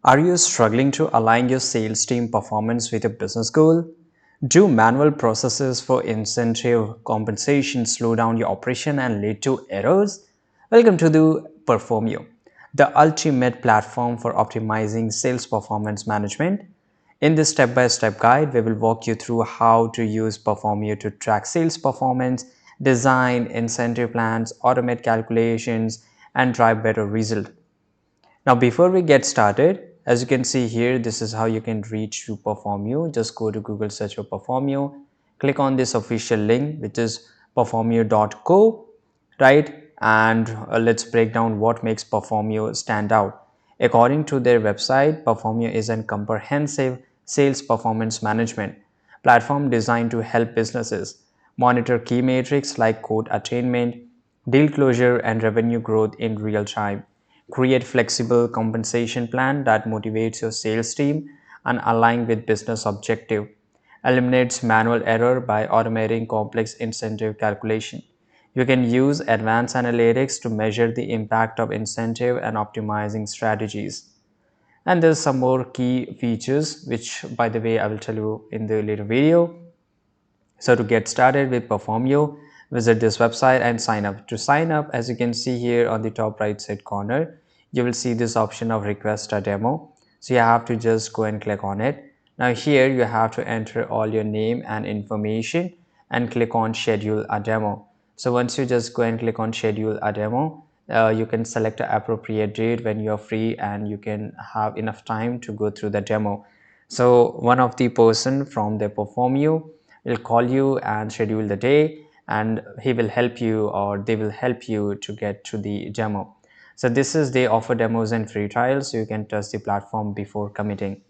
Are you struggling to align your sales team performance with your business goal? Do manual processes for incentive compensation slow down your operation and lead to errors? Welcome to the Performio, the ultimate platform for optimizing sales performance management. In this step-by-step guide, we will walk you through how to use Performio to track sales performance, design incentive plans, automate calculations, and drive better results. Now, before we get started, as you can see here, this is how you can reach to Performio. Just go to Google search for Performio, click on this official link, which is performio.co, right? And let's break down what makes Performio stand out. According to their website, Performio is a comprehensive sales performance management platform designed to help businesses monitor key metrics like quote attainment, deal closure, and revenue growth in real time. Create flexible compensation plan that motivates your sales team and align with business objective. Eliminates manual error by automating complex incentive calculation. You can use advanced analytics to measure the impact of incentive and optimizing strategies. And there's some more key features, which by the way, I will tell you in the later video. So to get started with Performio, visit this website and sign up. To sign up, as you can see here on the top right side corner, you will see this option of request a demo. So you have to just go and click on it. Now here you have to enter all your name and information and click on schedule a demo. So once you just go and click on schedule a demo, you can select an appropriate date when you're free and you can have enough time to go through the demo. So one of the person from the Performio will call you and schedule the day, and he will help you or they will help you to get to the demo. So this is they offer demos and free trials, so you can test the platform before committing.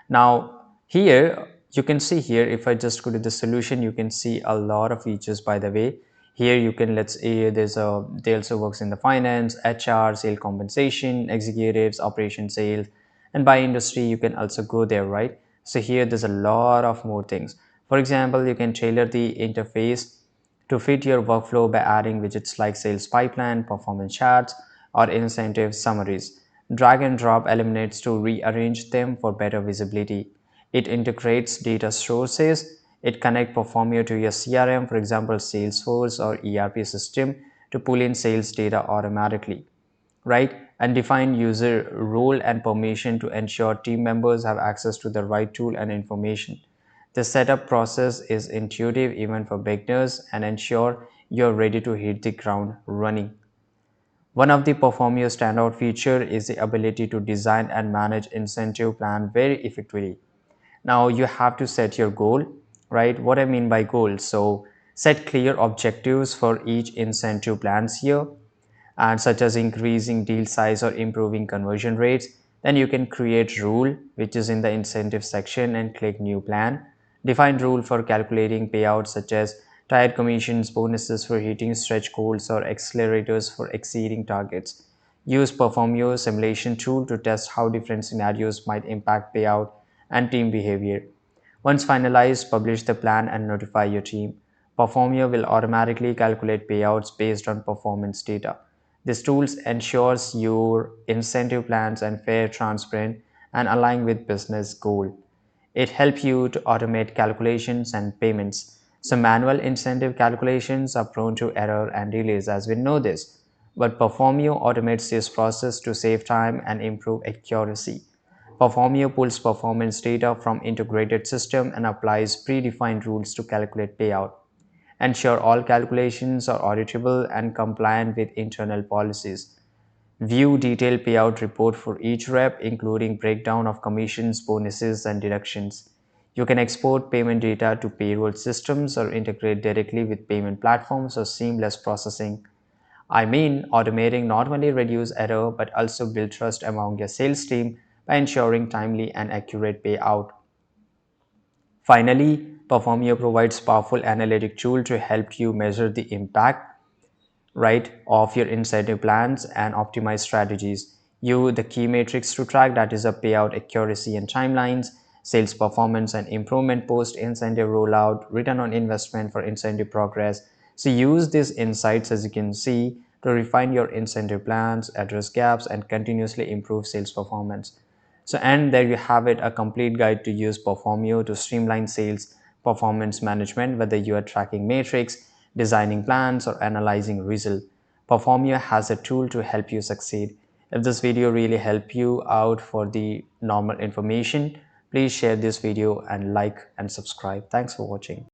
Now here you can see here, if I just go to the solution, you can see a lot of features. By the way, here you can, let's say there's a, they also works in the finance, HR, sale compensation, executives, operation sales, and by industry you can also go there, right? So here there's a lot of more things. For example, you can tailor the interface to fit your workflow by adding widgets like sales pipeline, performance charts, or incentive summaries. Drag and drop eliminates to rearrange them for better visibility. It integrates data sources. It connects Performio to your CRM, for example, Salesforce or ERP system, to pull in sales data automatically, right? And define user role and permission to ensure team members have access to the right tool and information. The setup process is intuitive even for beginners and ensure you're ready to hit the ground running. One of the Performio standout feature is the ability to design and manage incentive plan very effectively. Now you have to set your goal, right? What I mean by goal, so set clear objectives for each incentive plans here, and such as increasing deal size or improving conversion rates. Then you can create rule, which is in the incentive section, and click new plan. Define rule for calculating payouts such as tied commissions, bonuses for hitting stretch goals, or accelerators for exceeding targets. Use Performio simulation tool to test how different scenarios might impact payout and team behavior. Once finalized, publish the plan and notify your team. Performio will automatically calculate payouts based on performance data. This tool ensures your incentive plans are fair, transparent, and aligned with business goal. It helps you to automate calculations and payments. So manual incentive calculations are prone to error and delays, as we know this. But Performio automates this process to save time and improve accuracy. Performio pulls performance data from integrated system and applies predefined rules to calculate payout. Ensure all calculations are auditable and compliant with internal policies. View detailed payout report for each rep, including breakdown of commissions, bonuses, and deductions. You can export payment data to payroll systems or integrate directly with payment platforms or seamless processing. I mean, automating not only reduce error but also build trust among your sales team by ensuring timely and accurate payout. Finally, Performio provides powerful analytic tool to help you measure the impact, right, of your incentive plans and optimize strategies. You the key metrics to track, that is a payout accuracy and timelines, sales performance and improvement post incentive rollout, return on investment for incentive progress. So use these insights, as you can see, to refine your incentive plans, address gaps, and continuously improve sales performance. So, and there you have it, a complete guide to use Performio to streamline sales performance management, whether you are tracking metrics, designing plans, or analyzing results. Performio has a tool to help you succeed. If this video really helped you out for the normal information, please share this video and like and subscribe. Thanks for watching.